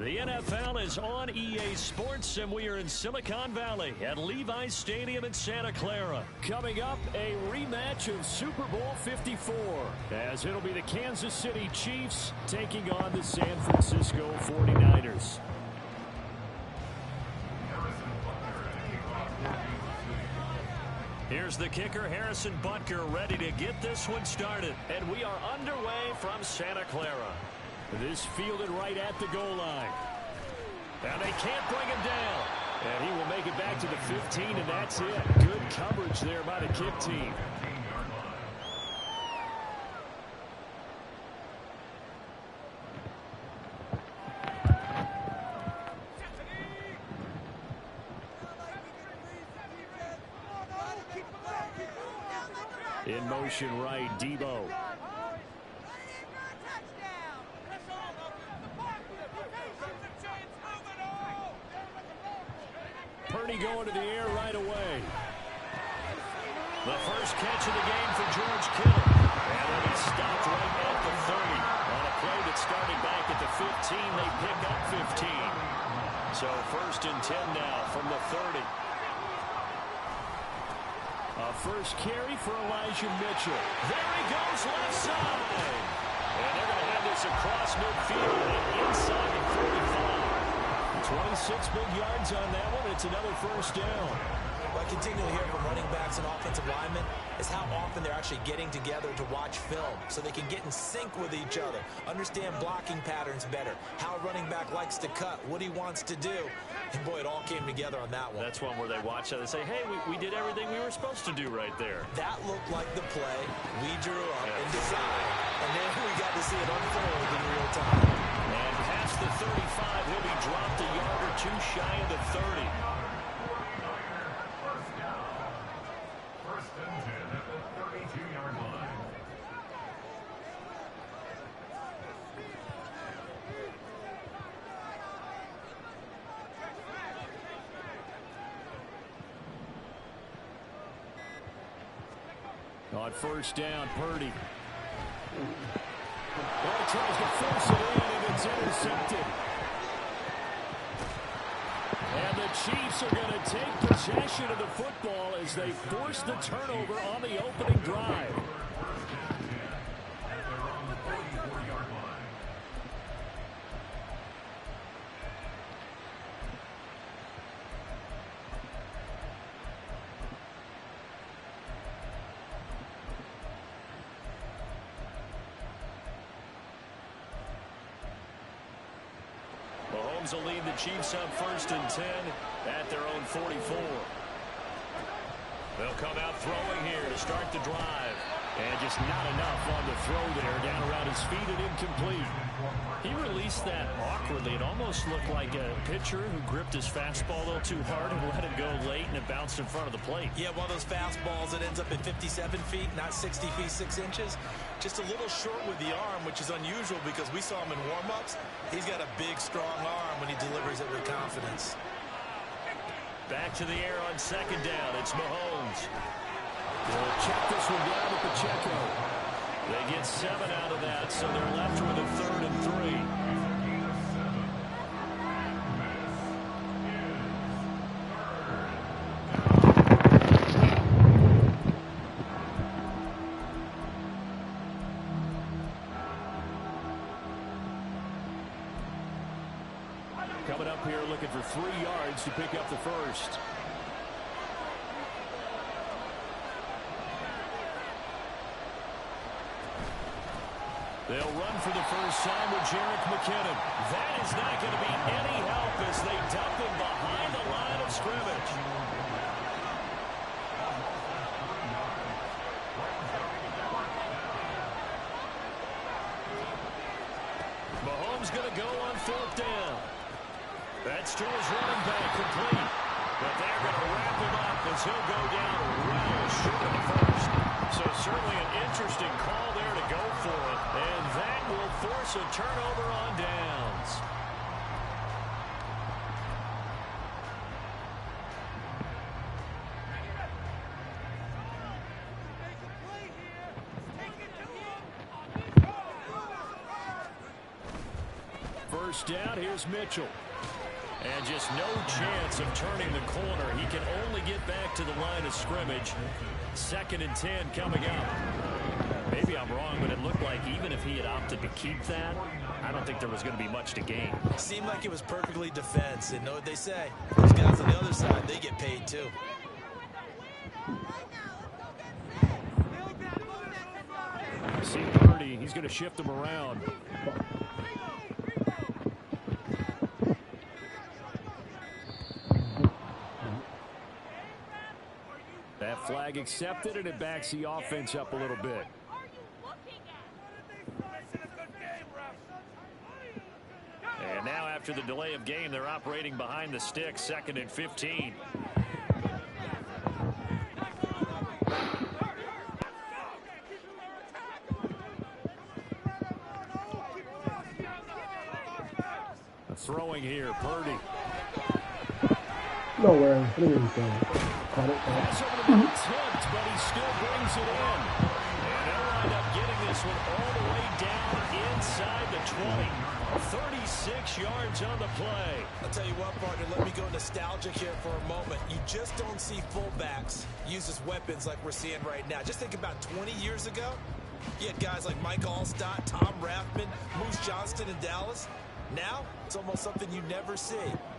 The NFL is on EA Sports, and we are in Silicon Valley at Levi's Stadium in Santa Clara. Coming up, a rematch of Super Bowl 54, as it'll be the Kansas City Chiefs taking on the San Francisco 49ers. Here's the kicker, Harrison Butker, ready to get this one started. And we are underway from Santa Clara. This fielded right at the goal line. And they can't bring him down. And he will make it back to the 15, and that's it. Good coverage there by the kick team. In motion right, Debo. Purdy going to the air right away. The first catch of the game for George Kittle. And then he stopped right at the 30. On a play that started back at the 15, they pick up 15. So first and 10 now from the 30. A first carry for Elijah Mitchell. There he goes left side. And they're going to have this across midfield and inside the 45. 26 big yards on that one. It's another first down. What I continually hear from running backs and offensive linemen is how often they're actually getting together to watch film so they can get in sync with each other, understand blocking patterns better, how a running back likes to cut, what he wants to do. And boy, it all came together on that one. That's one where they watch that and say, hey, we did everything we were supposed to do right there. That looked like the play we drew up and decided. And then we got to see it unfold in real time. And past the 35, he'll be dropped a yard or two shy of the 30. First and 10 at the 32-yard line. On first down, Purdy. Well, tries to force it in, and it's intercepted. And the Chiefs are going to take possession of the football as they force the turnover on the opening drive. Mahomes will lead the Chiefs up first and 10 at their own 44. They'll come out throwing here to start the drive. And just not enough on the throw there, down around his feet and incomplete. He released that awkwardly. It almost looked like a pitcher who gripped his fastball a little too hard and let it go late, and it bounced in front of the plate. Yeah, one of those fastballs that ends up at 57 feet, not 60 feet, 6 inches. Just a little short with the arm, which is unusual because we saw him in warm-ups. He's got a big, strong arm when he delivers it with confidence. Back to the air on second down. It's Mahomes. They'll check this one down with Pacheco. They get 7 out of that, so they're left with a 3rd and 3. Coming up here looking for 3 yards to pick up the first. They'll run for the first time with Jerick McKinnon. That is not going to be any help as they dump him behind the line of scrimmage. Mahomes going to go on 4th down. That's to his running back, complete. But they're going to wrap him up as he'll go down well short of the first. So certainly an interesting call there to go for it. And that will force a turnover on downs. first down. Here's Mitchell. And just no chance of turning the corner. He can only get back to the line of scrimmage. 2nd and 10 coming up. Maybe I'm wrong, but it looked like even if he had opted to keep that, I don't think there was going to be much to gain. Seemed like it was perfectly defense. And know what they say? Those guys on the other side, they get paid too. See Purdy, he's going to shift him around. That flag accepted, and it backs the offense up a little bit. And now after the delay of game, they're operating behind the sticks, 2nd and 15. Throwing here, Purdy. Nowhere. What are you doing? Pass over the attempt, but he still brings it in. And they'll wind up getting this one all the way down inside the 20. 36 yards on the play. I'll tell you what, partner, let me go nostalgic here for a moment. You just don't see fullbacks use as weapons like we're seeing right now. Just think about 20 years ago. You had guys like Mike Allstott, Tom Rathman, Moose Johnston in Dallas. Now, it's almost something you never see.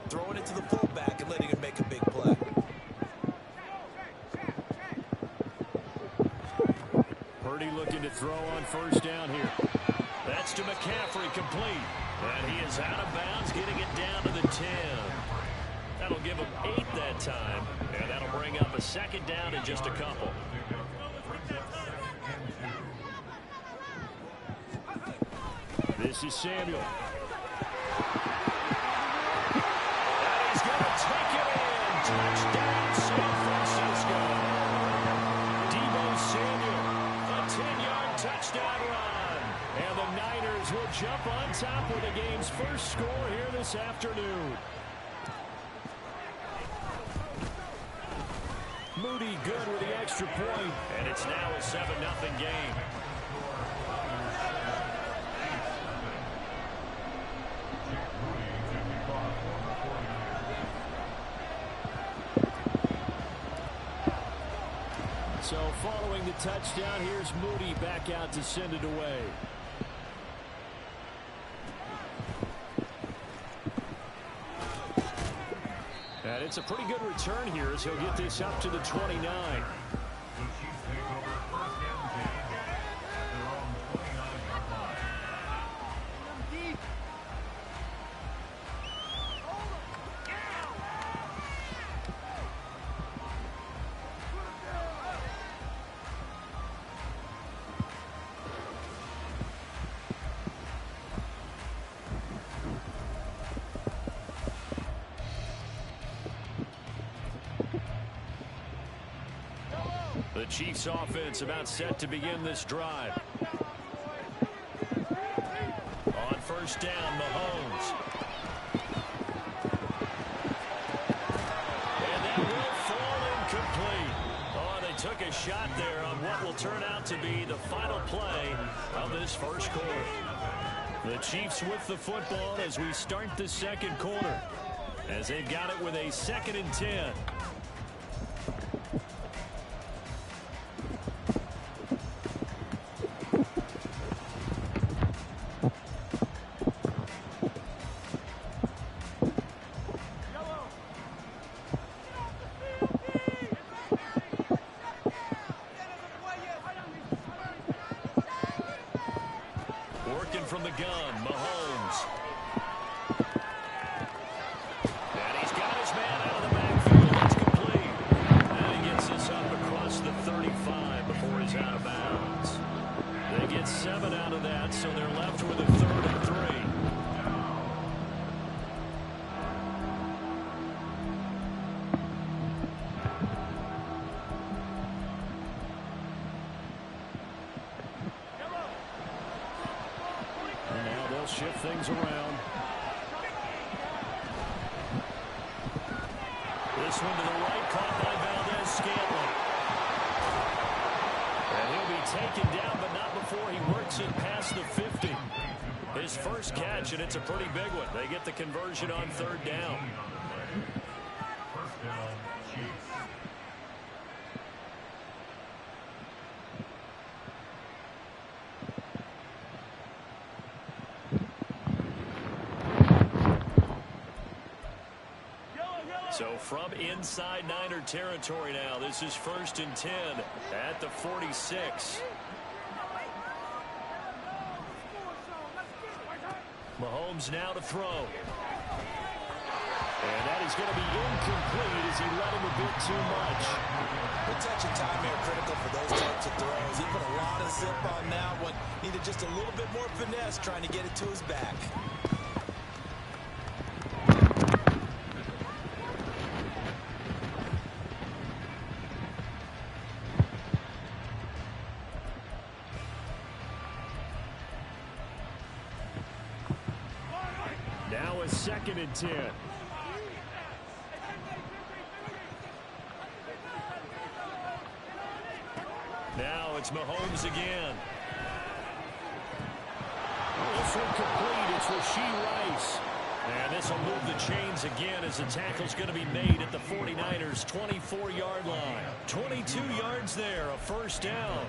Throwing it to the fullback and letting him make a big play. Purdy looking to throw on first down here. That's to McCaffrey, complete. And he is out of bounds, getting it down to the 10. That'll give him 8 that time. And that'll bring up a 2nd down in just a couple. This is Samuel. Touchdown, San Francisco. Deebo Samuel, a 10-yard touchdown run. And the Niners will jump on top with the game's first score here this afternoon. Moody good with the extra point. And it's now a 7-0 game. So following the touchdown, here's Moody back out to send it away. And it's a pretty good return here as he'll get this up to the 29. The Chiefs offense about set to begin this drive. On first down, Mahomes. And that will fall incomplete. Oh, they took a shot there on what will turn out to be the final play of this first quarter. The Chiefs with the football as we start the second quarter, as they've got it with a 2nd and 10. Working from the gun, Mahomes. And he's got his man out of the backfield. It's complete. And he gets this up across the 35 before he's out of bounds. They get 7 out of that, so they're left with a 3rd and 3. Shift things around. This one to the right, caught by Valdez-Scantling. And he'll be taken down, but not before he works it past the 50. His first catch, and it's a pretty big one. They get the conversion on third down. First down, Chiefs. So from inside Niner territory now, this is 1st and 10 at the 46. Mahomes now to throw. And that is going to be incomplete as he let him a bit too much. The touch and time here critical for those types of throws. He put a lot of zip on that one. Needed just a little bit more finesse trying to get it to his back. Now a 2nd and 10. Now it's Mahomes again. This one complete. It's Rashee Rice. And this will move the chains again as the tackle's going to be made at the 49ers' 24-yard line. 22 yards there, a 1st down.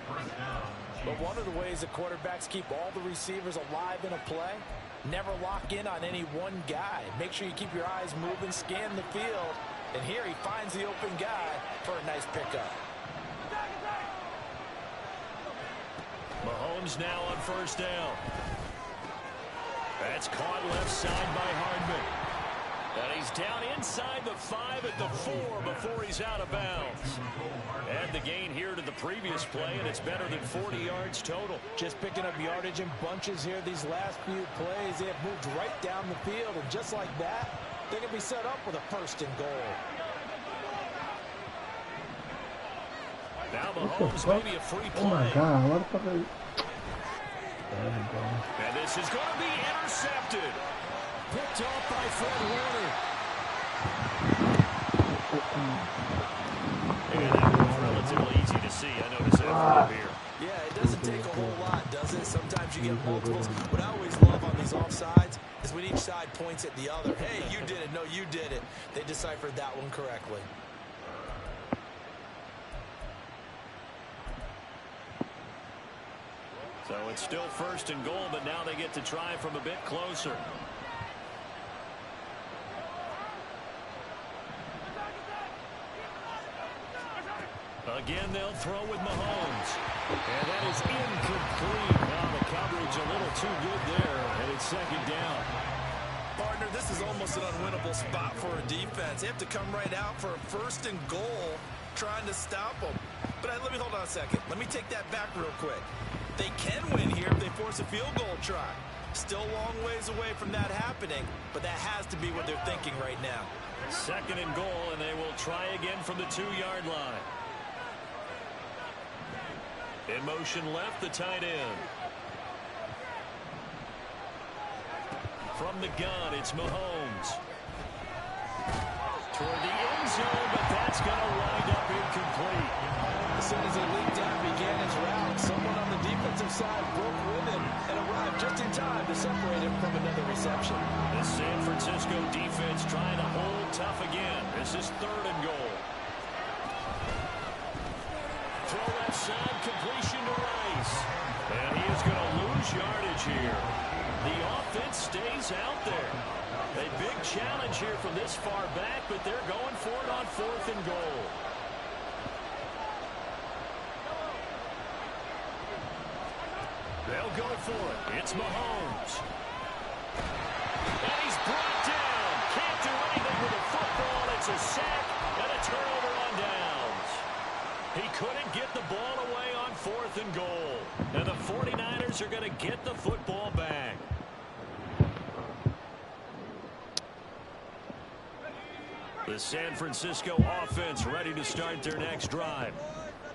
But one of the ways that quarterbacks keep all the receivers alive in a play, never lock in on any one guy. Make sure you keep your eyes moving, scan the field. And here he finds the open guy for a nice pickup. Mahomes now on 1st down. That's caught left side by Hardman. And he's down inside the 5 at the 4 before he's out of bounds. Add the gain here to the previous play, and it's better than 40 yards total. Just picking up yardage in bunches here these last few plays. They have moved right down the field, and just like that, they can be set up with a 1st and goal. Now Mahomes maybe a free play. Oh my God, what the fuck are you? There we go. And this is going to be intercepted. Picked off by Fred Warner. And that was relatively easy to see. I noticed that from up here. Yeah, it doesn't take a whole lot, does it? Sometimes you get multiples. What I always love on these offsides is when each side points at the other. Hey, you did it. No, you did it. They deciphered that one correctly. So it's still 1st and goal, but now they get to try from a bit closer. Again, they'll throw with Mahomes. And that is incomplete. Now the coverage a little too good there, and it's 2nd down. Partner, this is almost an unwinnable spot for a defense. They have to come right out for a 1st and goal, trying to stop them. But let me hold on a second. Let me take that back real quick. They can win here if they force a field goal try. Still a long ways away from that happening, but that has to be what they're thinking right now. 2nd and goal, and they will try again from the 2-yard line. In motion left, the tight end. From the gun, it's Mahomes. Toward the end zone, but that's going to wind up incomplete. As soon as he leaped out and began his route, someone on the defensive side broke with him and arrived just in time to separate him from another reception. The San Francisco defense trying to hold tough again. This is 3rd and goal. Throw left side, completion to Rice. And he is going to lose yardage here. The offense stays out there. A big challenge here from this far back, but they're going for it on 4th and goal. They'll go for it. It's Mahomes. And he's brought down. Can't do anything with the football. It's a sack and a turnover on downs. He couldn't get the ball away on 4th and goal. And the 49ers are going to get the football back. The San Francisco offense ready to start their next drive.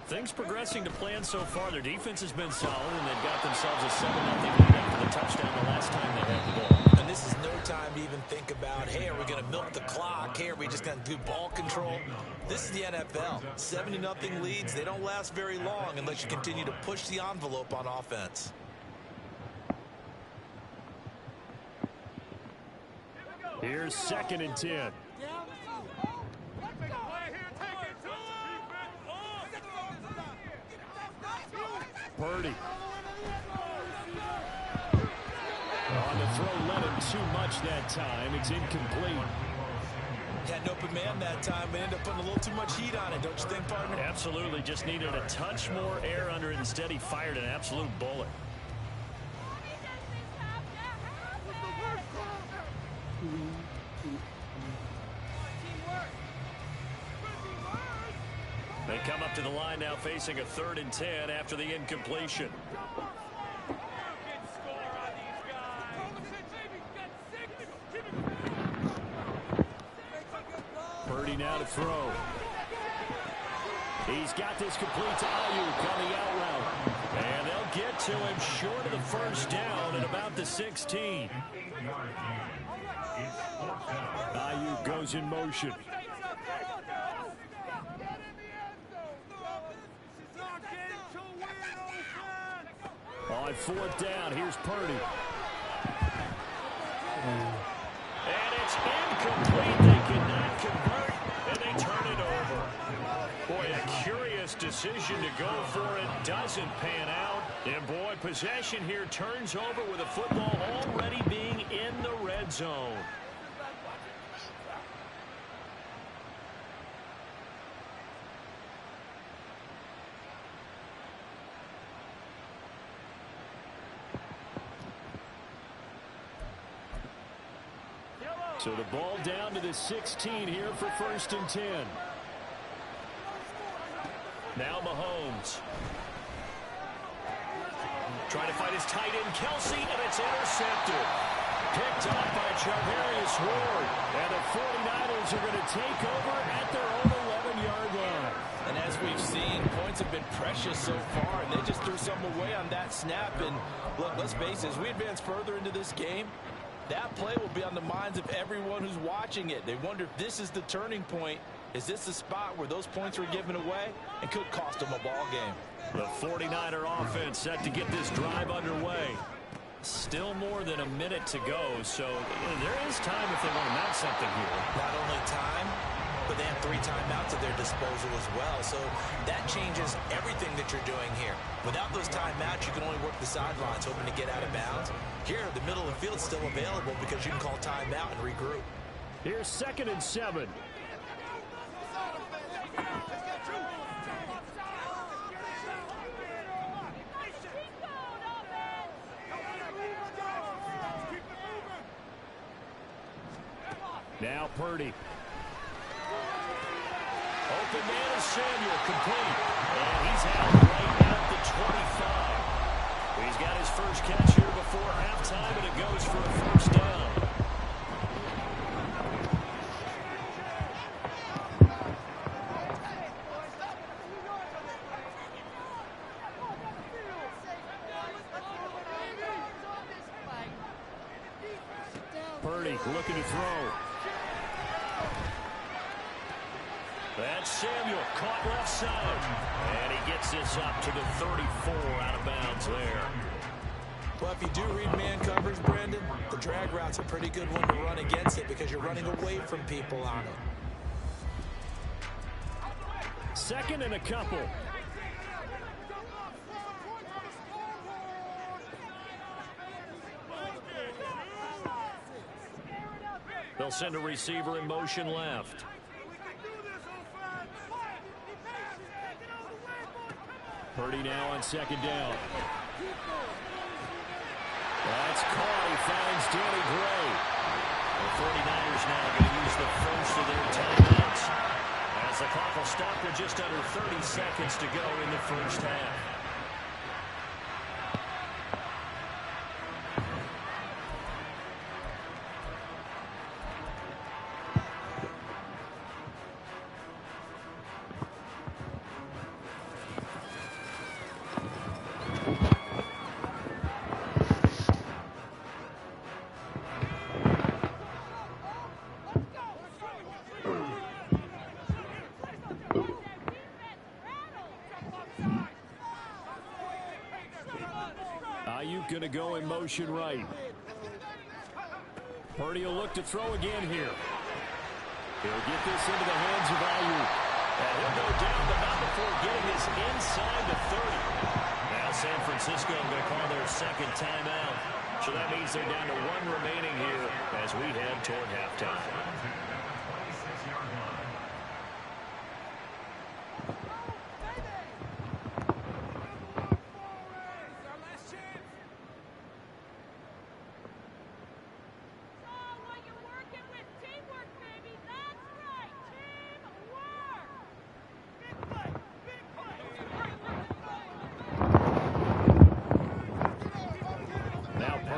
Things progressing to plan so far. Their defense has been solid, and they've got themselves a 7-0 lead after the touchdown the last time they had the ball. And this is no time to even think about, hey, are we going to milk the clock? Hey, are we just going to do ball control? This is the NFL. 70-0 leads. They don't last very long unless you continue to push the envelope on offense. Here's 2nd and 10. Purdy. On the throw, led him too much that time. It's incomplete. Had an open man that time, but ended up putting a little too much heat on it, don't you think, partner? Absolutely. Just needed a touch more air under it. Instead, he fired an absolute bullet. They come up to the line now facing a 3rd and 10 after the incompletion. Purdy now to throw. He's got this complete to Ayuk on the out route. And they'll get to him short of the 1st down at about the 16. Ayuk goes in motion. On 4th down, here's Purdy. And it's incomplete. They cannot convert, and they turn it over. Boy, a curious decision to go for it. Doesn't pan out. And, boy, possession here turns over with a football already being in the red zone. So the ball down to the 16 here for 1st and 10. Now Mahomes. Trying to fight his tight end, Kelsey, and it's intercepted. Picked up by Charvarius Ward. And the 49ers are going to take over at their own 11-yard line. And as we've seen, points have been precious so far, and they just threw some away on that snap. And look, let's face it, as we advance further into this game, that play will be on the minds of everyone who's watching it. They wonder if this is the turning point. Is this the spot where those points were given away and could cost them a ball game? The 49er offense set to get this drive underway. Still more than a minute to go, so there is time if they want to mount something here. Not only time, but they have 3 timeouts at their disposal as well. So that changes everything that you're doing here. Without those timeouts, you can only work the sidelines, hoping to get out of bounds. Here, the middle of the field is still available because you can call timeout and regroup. Here's 2nd and 7. Now Purdy. Open man is Samuel, complete. And he's out right at the 25. He's got his first catch here before halftime, and it goes for a 1st down. Purdy looking to throw. That's Samuel, caught left side. And he gets this up to the 34, out of bounds there. Well, if you do read man coverage, Brandon, the drag route's a pretty good one to run against it because you're running away from people on it. 2nd and a couple. They'll send a receiver in motion left. Purdy now on 2nd down. That's Carr. He finds Danny Gray. The 49ers now going to use the first of their timeouts, as the clock will stop with just under 30 seconds to go in the 1st half. Ayuk going to go in motion right. Purdy will look to throw again here. He'll get this into the hands of Ayuk. And he'll go down, but not before getting this inside the 30. Now San Francisco going to call their second timeout. So that means they're down to one remaining here as we head toward halftime.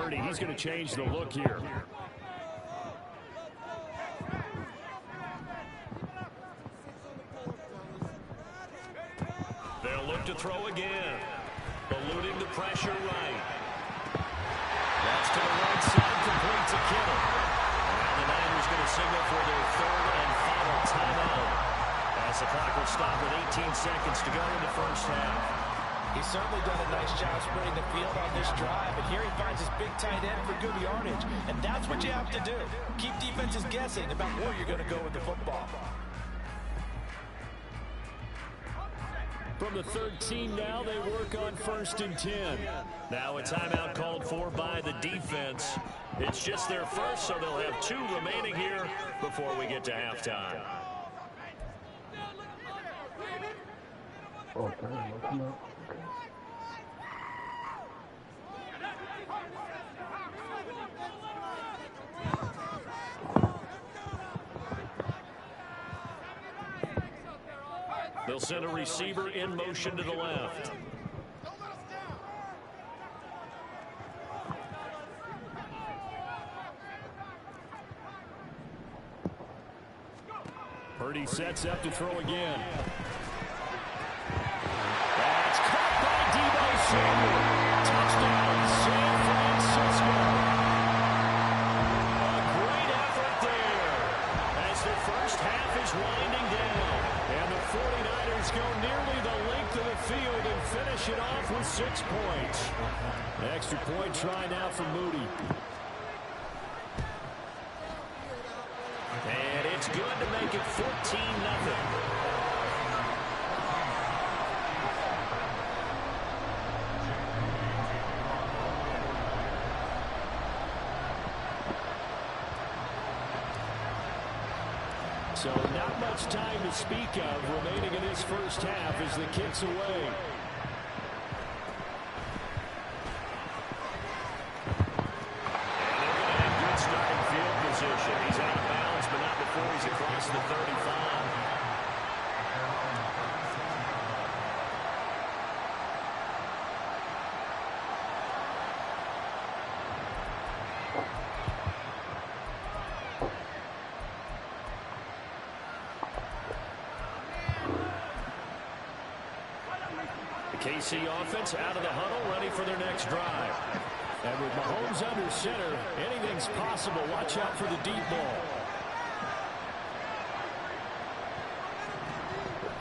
He's going to change the look here. They'll look to throw again. Eluding the pressure right. That's to the right side, complete to Kittle. And the Niners going to signal for their third and final timeout. As the clock will stop with 18 seconds to go in the first half. He's certainly done a nice job spreading the field on this drive, and here he finds his big tight end for good yardage. And that's what you have to do. Keep defenses guessing about where you're going to go with the football. From the 13 now, they work on 1st and 10. Now a timeout called for by the defense. It's just their first, so they'll have 2 remaining here before we get to halftime. Oh, come on. They'll send a receiver in motion to the left. Purdy sets up to throw again. That's caught by Deebo Samuel. Touchdown, San Francisco. A great effort there as the first half is winding down. And the 49ers go nearly the length of the field and finish it off with 6 points. Extra point try now for Moody. And it's good to make it 14-0. So not much time to speak of remaining in this first half as the kick's away. He's out of bounds, but not before he's across the 35. The KC offense out of the huddle, ready for their next drive. And with Mahomes under center, anything's possible. Watch out for the deep ball.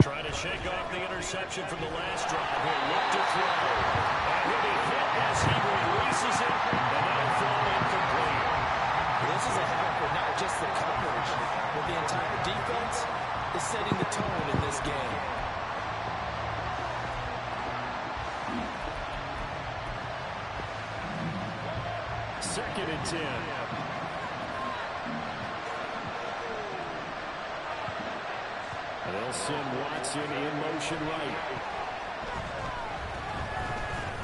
Trying to shake off the interception from the last drive. He'll look to throw. And he'll be hit as he releases it. And that'll fall incomplete. This is a half for not just the coverage, but the entire defense is setting the tone in this game. Second and 10. And they'll send Watson in motion right.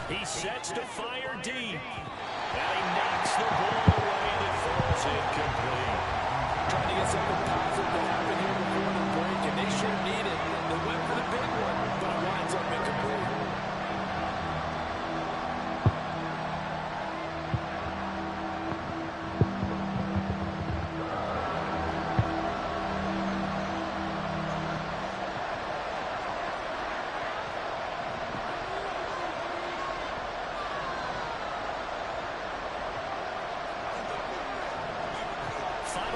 He sets to fire deep. And he knocks the ball away and it falls incomplete. Trying to get something positive to happen here before the break, and they sure need it. They went for the big one, but it winds up incomplete.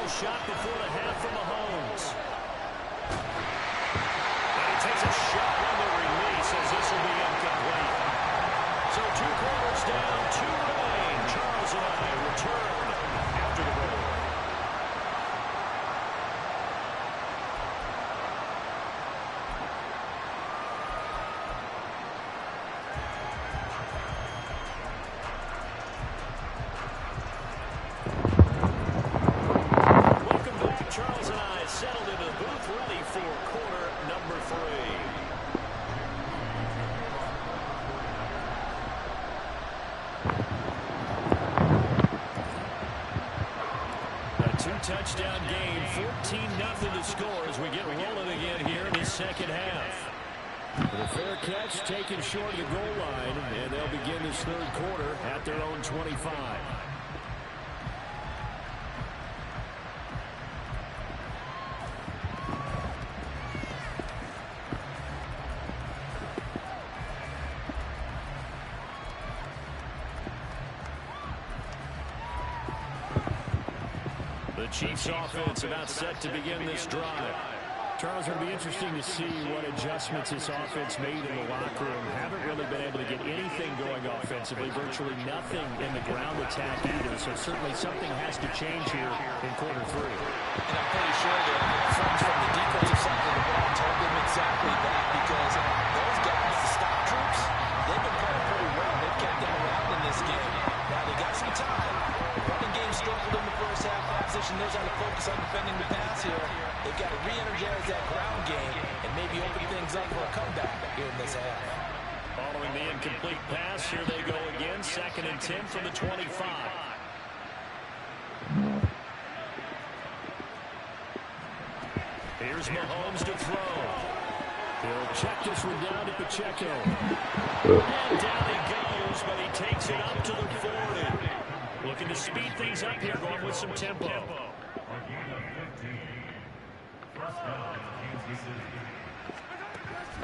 Shot before the half from Mahomes. And he takes a shot on the release as this will be incomplete. So 2 quarters down, 2 remain. Charles and I return after the break. Two-touchdown game, 14-0 to score as we get rolling again here in the second half. But a fair catch taken short of the goal line, and they'll begin this third quarter at their own 25. The Chiefs offense about set to begin this drive. Charles, it'll be interesting to see what adjustments this offense made in the locker room. Haven't really been able to get anything going offensively, virtually nothing in the ground attack either. So certainly something has to change here in quarter three. And I'm pretty sure that friends from the defensive side of the ball told them exactly that, because those guys, the stop troops, they've been playing pretty well. They've kept them around in this game. Now they got some time. The running game struggled in the first half. Opposition knows how to focus on defending the pass here. They've got to re-energize that ground game and maybe open things up for a comeback here in this half. Following the incomplete pass, here they go again. 2nd and 10 from the 25. Here's Mahomes to throw. He'll check this one down to Pacheco. And down he goes, but he takes it up to the 40. Looking to speed things up here, going with some tempo.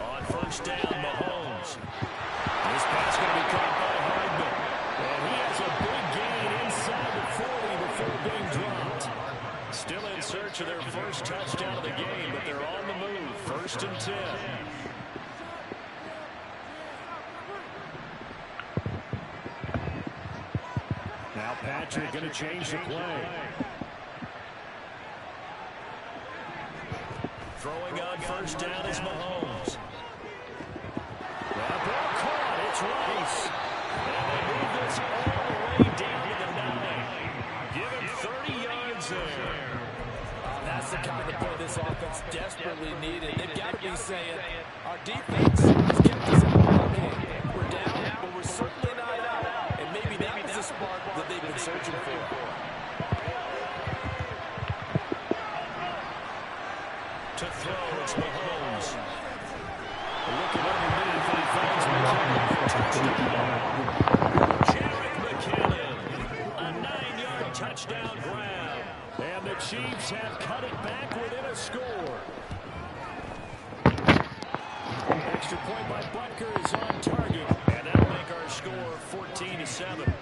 On first down, Mahomes. This pass going to be caught by Hardman. And he has a big gain inside the 40 before being dropped. Still in search of their first touchdown of the game, but they're on the move. 1st and 10. Now Patrick going to change the play. Throwing on first down is Mahomes. That ball caught. It's Rice. And they move this all the way down to the 9. Give him 30 yards there. That's the kind of play this offense desperately needed. They've got to be saying, our defense has kept us in the ball game. We're down, but we're certainly not out. And maybe that was the spark that they've been searching for. To throw, it's Mahomes. Looking underneath, and he finds McKinnon. Jarek McKinnon. A 9-yard touchdown grab. And the Chiefs have cut it back within a score. Extra point by Butker is on target. And that'll make our score 14-7.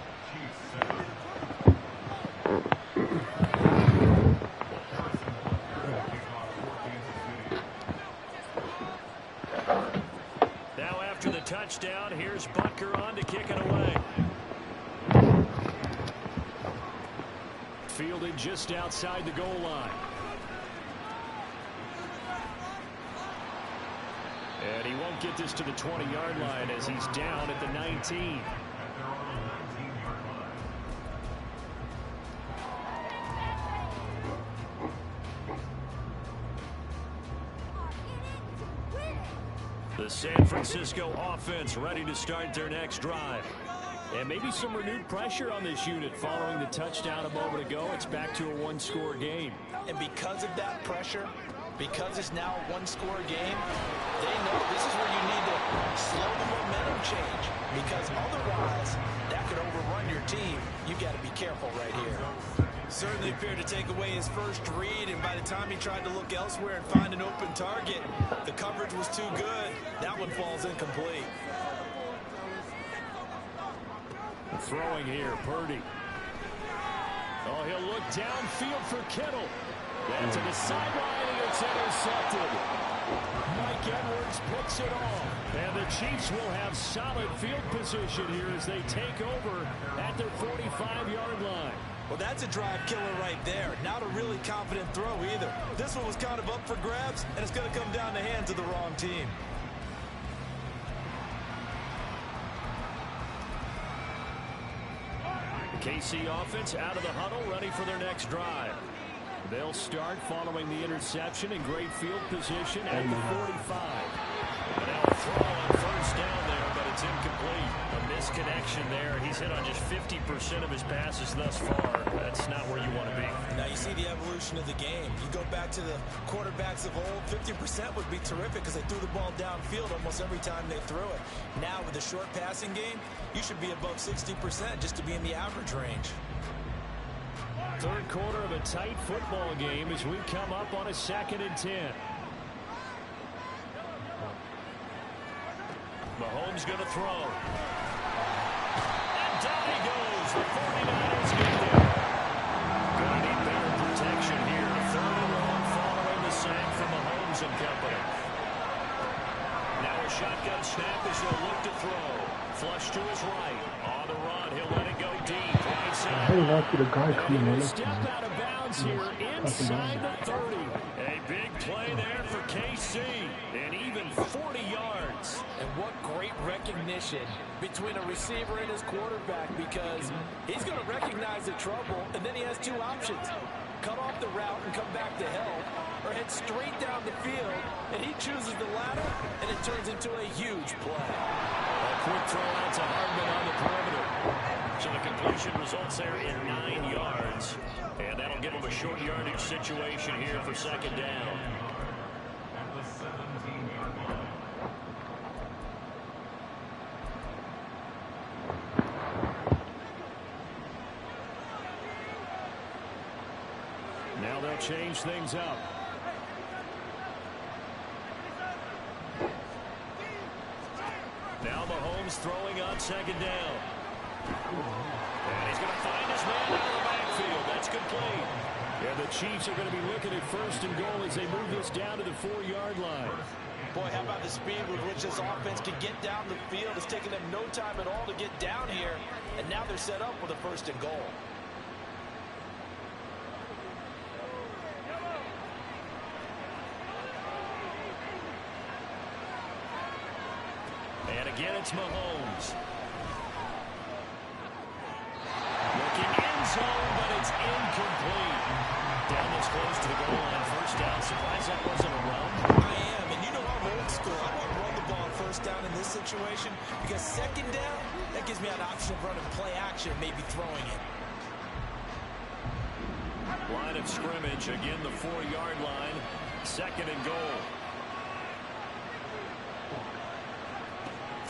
Now after the touchdown, here's Butker on to kick it away. Fielded just outside the goal line. And he won't get this to the 20-yard line as he's down at the 19. The San Francisco offense ready to start their next drive. And maybe some renewed pressure on this unit following the touchdown a moment ago. It's back to a one-score game. And because of that pressure, because it's now a one-score game, they know this is where you need to slow the momentum change. Because otherwise, that could overrun your team. You got to be careful right here. Certainly appeared to take away his first read, and by the time he tried to look elsewhere and find an open target, the coverage was too good. That one falls incomplete. Throwing here, Purdy. Oh, he'll look downfield for Kittle. And to the sideline, and it's intercepted. Mike Edwards picks it off. And the Chiefs will have solid field position here as they take over at their 45-yard line. Well, that's a drive killer right there. Not a really confident throw either. This one was kind of up for grabs, and it's going to come down the hands of the wrong team. The KC offense out of the huddle, ready for their next drive. They'll start following the interception in great field position at the 45. And now a throw on first down there, but it's incomplete. A misconnection there. He's hit on just 50% of his passes thus far. That's not where you want to be. Now you see the evolution of the game. You go back to the quarterbacks of old, 50% would be terrific because they threw the ball downfield almost every time they threw it. Now with the short passing game, you should be above 60% just to be in the average range. Third quarter of a tight football game as we come up on a 2nd and 10. Mahomes going to throw. And down he goes. The 49ers get there. Going to need better protection here. 3rd and long following the sack from Mahomes and company. Now a shotgun snap as he'll look to throw. Flush to his right. On the run. He'll let it go deep. Right side. Hey, after the guy coming in. Step out of bounds here inside the 30. A big play there for KC. And even 40 yards. And what great recognition between a receiver and his quarterback, because he's going to recognize the trouble, and then he has 2 options. Cut off the route and come back to help, or head straight down the field, and he chooses the latter, and it turns into a huge play. A quick throw out to Hardman on the perimeter. So the completion results there in 9 yards. And that'll give him a short yardage situation here for 2nd down. Now they'll change things up. Now Mahomes throwing on 2nd down. And he's going to find his man out of the backfield. That's complete. And the Chiefs are going to be looking at 1st and goal as they move this down to the 4-yard line. Boy, how about the speed with which this offense can get down the field? It's taken them no time at all to get down here. And now they're set up with a 1st and goal. And again, it's Mahomes. Looking end zone, but it's incomplete. Down this close to the goal line. 1st down. Surprised that wasn't a run. I am, and you know I'm old school. I want to run the ball on 1st down in this situation because 2nd down, that gives me an option of running play action and maybe throwing it. Line of scrimmage, again the 4-yard line. 2nd and goal.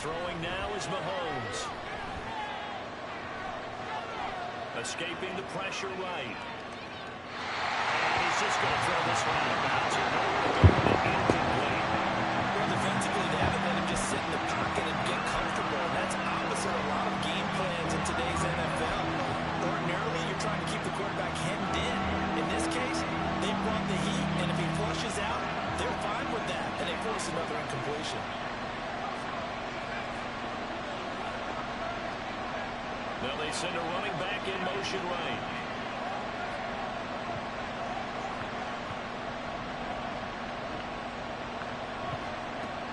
Throwing now is Mahomes. Escaping the pressure right. And he's just going to throw this one out of bounds. Incomplete. Well, defensively, they haven't let him just sit in the pocket and get comfortable. And that's opposite a lot of game plans in today's NFL. Ordinarily, you're trying to keep the quarterback hemmed in. In this case, they brought the heat, and if he flushes out, they're fine with that. And they force another incompletion. Now they send a running back in motion right.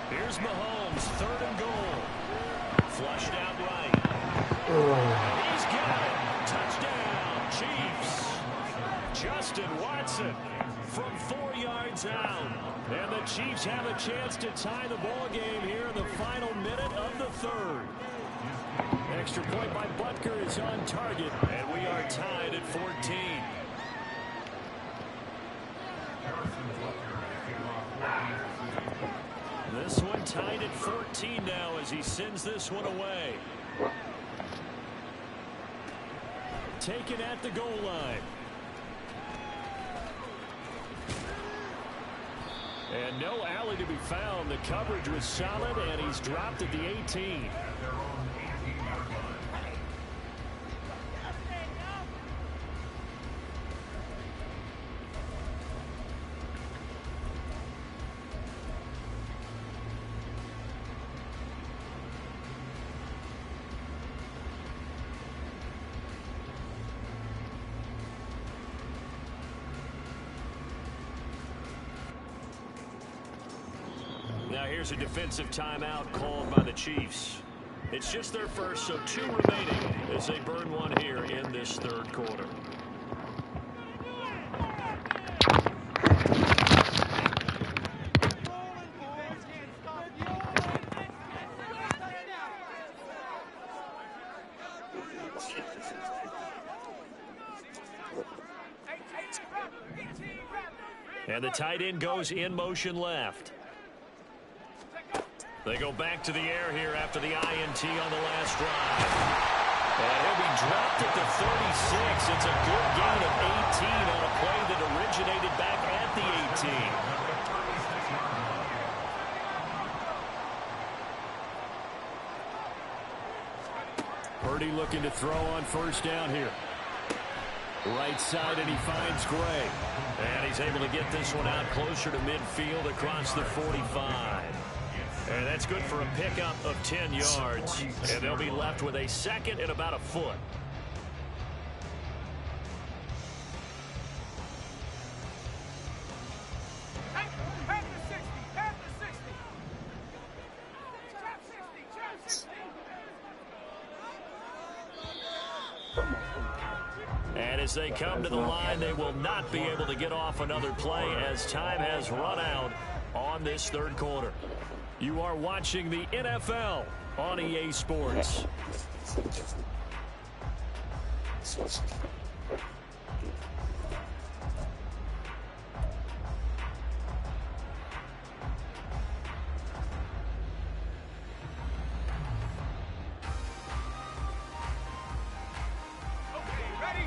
Here's Mahomes, 3rd and goal. Flushed out right. And he's got it. Touchdown, Chiefs. Justin Watson from 4 yards out. And the Chiefs have a chance to tie the ball game here in the final minute of the 3rd. Extra point by Butker is on target, and we are tied at 14. This one tied at 14 now as he sends this one away. Taken at the goal line. And no alley to be found. The coverage was solid, and he's dropped at the 18. Now here's a defensive timeout called by the Chiefs. It's just their first, so 2 remaining as they burn one here in this 3rd quarter. And the tight end goes in motion left. They go back to the air here after the INT on the last drive. And he'll be dropped at the 36. It's a good gain of 18 on a play that originated back at the 18. Purdy looking to throw on first down here. Right side, and he finds Gray. And he's able to get this one out closer to midfield across the 45. And that's good for a pickup of 10 yards. And they'll be left with a second and about a foot. And as they come to the line, they will not be able to get off another play as time has run out on this third quarter. You are watching the NFL on EA Sports.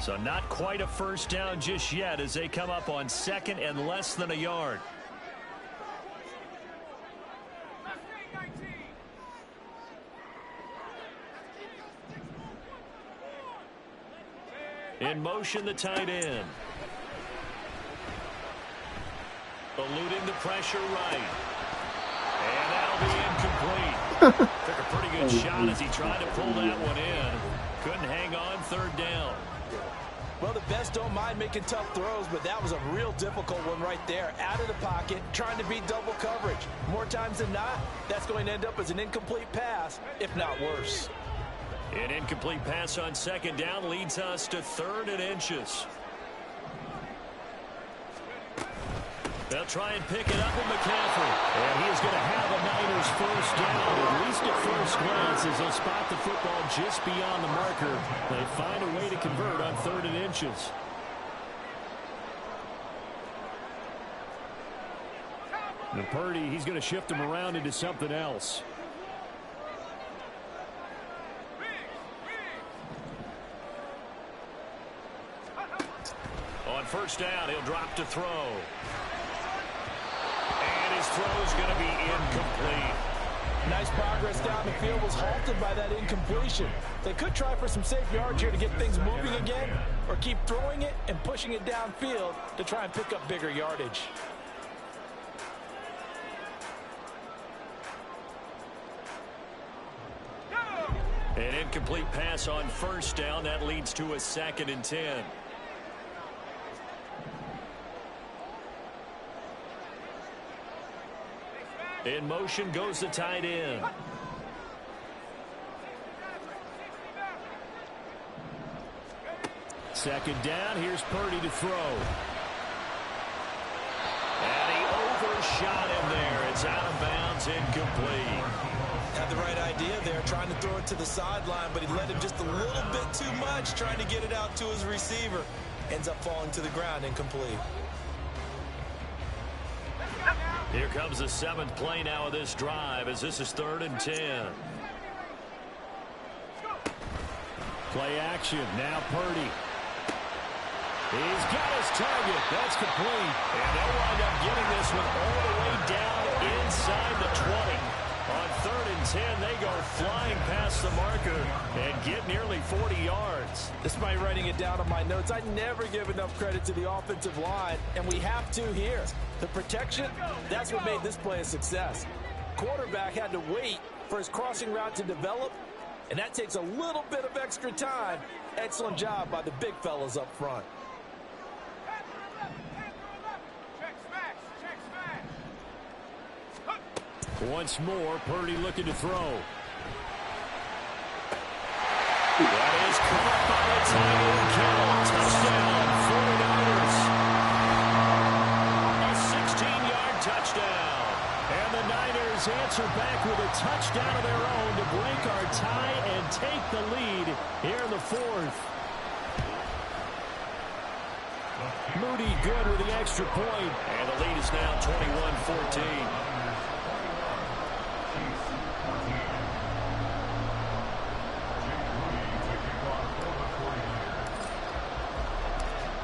So not quite a first down just yet as they come up on second and less than a yard. In motion, the tight end. Eluding the pressure right. And that'll be incomplete. Took a pretty good shot as he tried to pull that one in. Couldn't hang on third down. Well, the best don't mind making tough throws, but that was a real difficult one right there. Out of the pocket, trying to beat double coverage. More times than not, that's going to end up as an incomplete pass, if not worse. An incomplete pass on second down leads us to 3rd and inches. They'll try and pick it up with McCaffrey. And he is going to have a Niners first down, at least at first glance, as they'll spot the football just beyond the marker. They find a way to convert on 3rd and inches. And Purdy, he's going to shift him around into something else. On first down, he'll drop to throw. And his throw's going to be incomplete. Nice progress down the field was halted by that incompletion. They could try for some safe yards here to get things moving again, or keep throwing it and pushing it downfield to try and pick up bigger yardage. An incomplete pass on first down. That leads to a 2nd and 10. In motion goes the tight end. Second down. Here's Purdy to throw. And he overshot him there. It's out of bounds, incomplete. Had the right idea there, trying to throw it to the sideline, but he led him just a little bit too much, trying to get it out to his receiver. Ends up falling to the ground, incomplete. Here comes the 7th play now of this drive as this is 3rd and 10. Play action. Now Purdy. He's got his target. That's complete. And they'll wind up getting this one all the way down inside the 20. On 3rd and 10, they go flying past the marker and get nearly 40 yards. Despite writing it down on my notes, I never give enough credit to the offensive line, and we have to here. The protection, that's what made this play a success. Quarterback had to wait for his crossing route to develop, and that takes a little bit of extra time. Excellent job by the big fellas up front. Once more, Purdy looking to throw. That is caught by the tight end, Kittle. Touchdown, 49ers. A 16-yard touchdown. And the Niners answer back with a touchdown of their own to break our tie and take the lead here in the 4th. Moody good with the extra point. And the lead is now 21-14.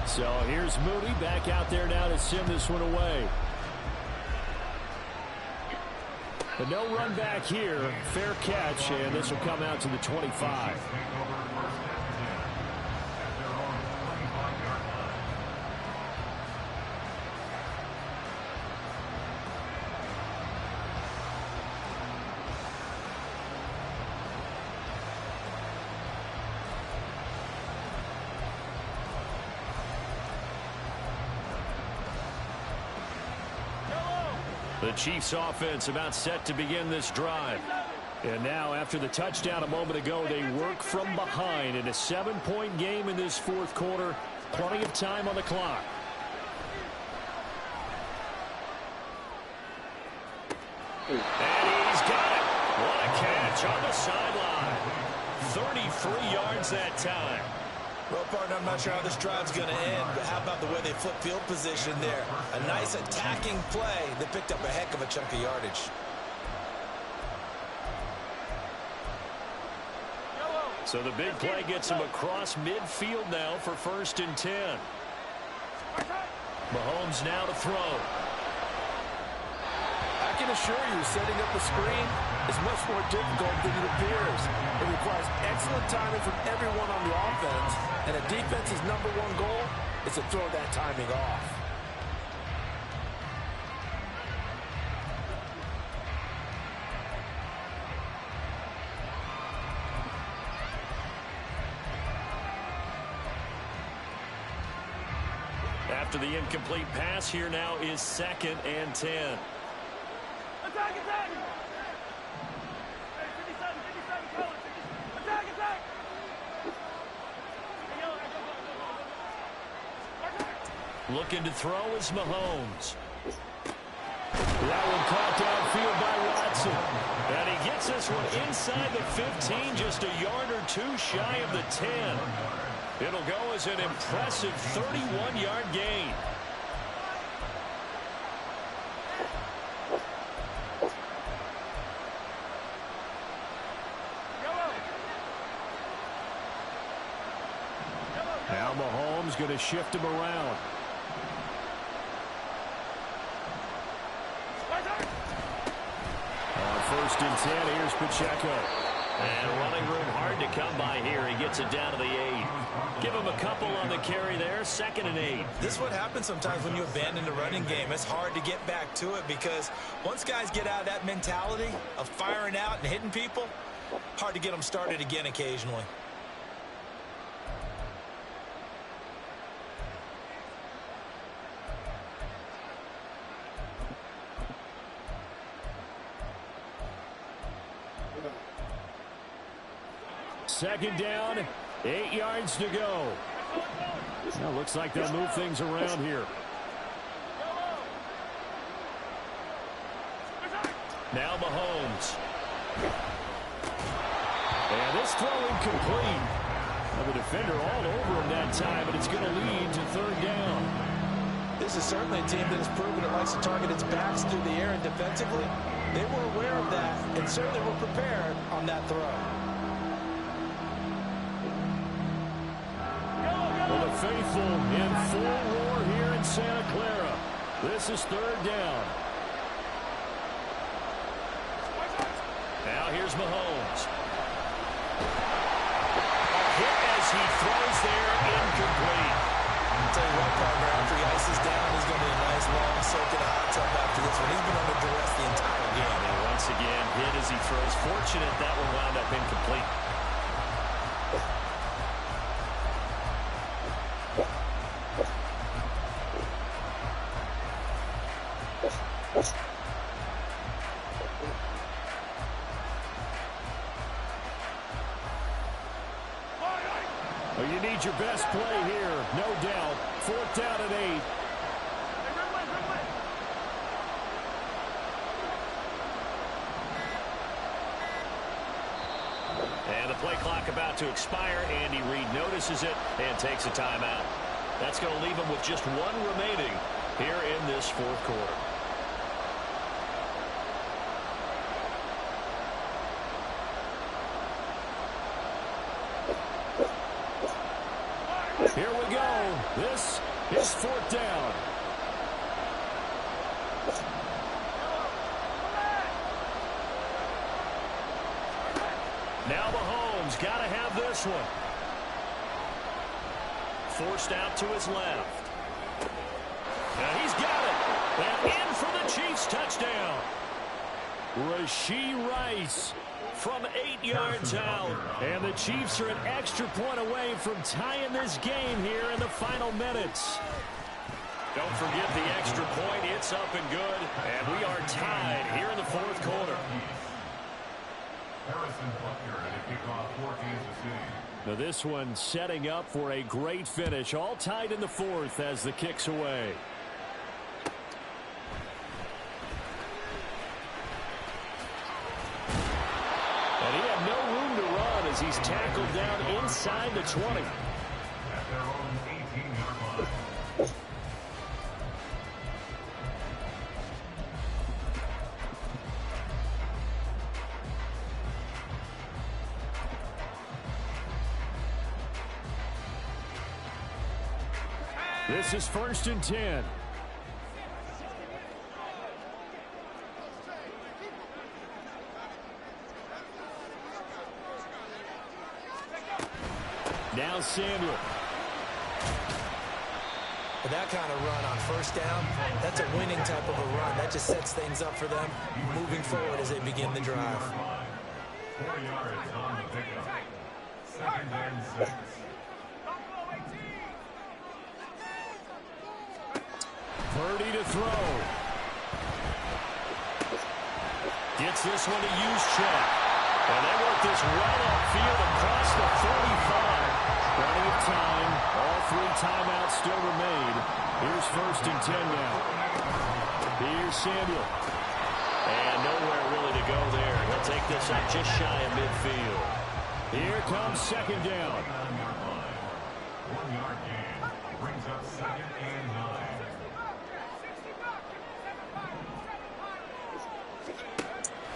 So here's Moody back out there now to send this one away. But no run back here. Fair catch, and this will come out to the 25. The Chiefs offense about set to begin this drive. And now after the touchdown a moment ago, they work from behind in a 7-point game in this fourth quarter. Plenty of time on the clock. And he's got it. What a catch on the sideline. 33 yards that time. Well, partner, I'm not sure how this drive's going to end, but how about the way they flip field position there? A nice attacking play that picked up a heck of a chunk of yardage. So the big play gets him across midfield now for 1st and 10. Mahomes now to throw. I can assure you, setting up a screen is much more difficult than it appears. It requires excellent timing from everyone on the offense, and a defense's #1 goal is to throw that timing off. After the incomplete pass, here now is 2nd and 10. Attack, attack! Hey, 57, color. Attack, attack! Looking to throw is Mahomes. That one caught downfield by Watson. And he gets this one inside the 15, just a yard or two shy of the 10. It'll go as an impressive 31-yard gain. Now Mahomes going to shift him around. On 1st and 10, here's Pacheco. And running room hard to come by here. He gets it down to the 8. Give him a couple on the carry there. 2nd and 8. This is what happens sometimes when you abandon the running game. It's hard to get back to it because once guys get out of that mentality of firing out and hitting people, hard to get them started again occasionally. Second down, 8 yards to go. Well, looks like they'll move things around here. Now Mahomes. And this throw incomplete. Well, the defender all over him that time, but it's going to lead to 3rd down. This is certainly a team that has proven it likes to target its backs through the air and defensively. They were aware of that and certainly were prepared on that throw. Well, the faithful in full roar here in Santa Clara. This is 3rd down. Now here's Mahomes. A hit as he throws there, incomplete. I'll tell you what, partner, after he ices down, he's going to be a nice long soak in a hot tub after this one. He's been under duress the entire game. And once again, hit as he throws. Fortunate that one wound up incomplete. Well, you need your best play here, no doubt. 4th down and 8. And the play clock about to expire. Andy Reid notices it and takes a timeout. That's going to leave them with just one remaining here in this fourth quarter. Here we go. This is fourth down. Now Mahomes got to have this one. Forced out to his left. And he's got it. And in for the Chiefs touchdown. Rashee Rice from 8 yards out. And the Chiefs are an extra point away from tying this game here in the final minutes. Don't forget the extra point. It's up and good. And we are tied here in the fourth quarter. Now this one setting up for a great finish. All tied in the fourth as the kick's away. And he had no room to run as he's tackled down inside the 20. At their own 18-yard line. This is 1st and 10. Now Samuel. But that kind of run on first down, that's a winning type of a run. That just sets things up for them moving forward as they begin the drive. 4 yards on the pickup. 2nd and 6. Purdy to throw. Gets this one to Juszczyk. And they work this well upfield across the 45. Plenty of time. All 3 timeouts still remain. Here's 1st and 10 now. Here's Samuel. And nowhere really to go there. He'll take this up just shy of midfield. Here comes 2nd down. 1 yard gain. Brings up 2nd and 9.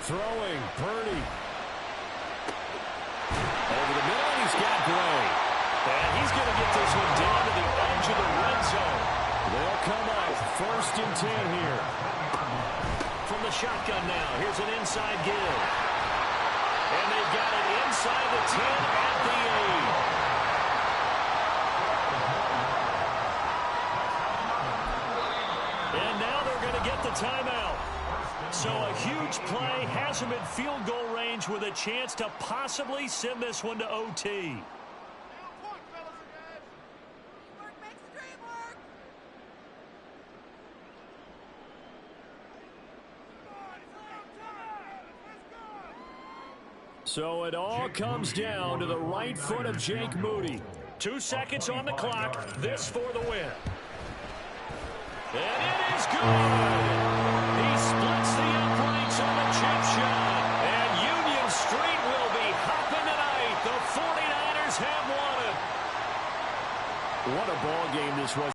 Throwing, Purdy. Over the middle, and he's got Gray. And he's going to get this one down to the edge of the red zone. They'll come up 1st and 10 here. From the shotgun now, here's an inside give. And they've got it inside the 10 at the 8. And now they're going to get the timeout. So a huge play has him in field goal range with a chance to possibly send this one to OT. So it all comes down to the right foot of Jake Moody. 2 seconds on the clock. This for the win. And it is good. He splits the uprights on the chip shot. And Union Street will be hopping tonight. The 49ers have won it. What a ball game this was.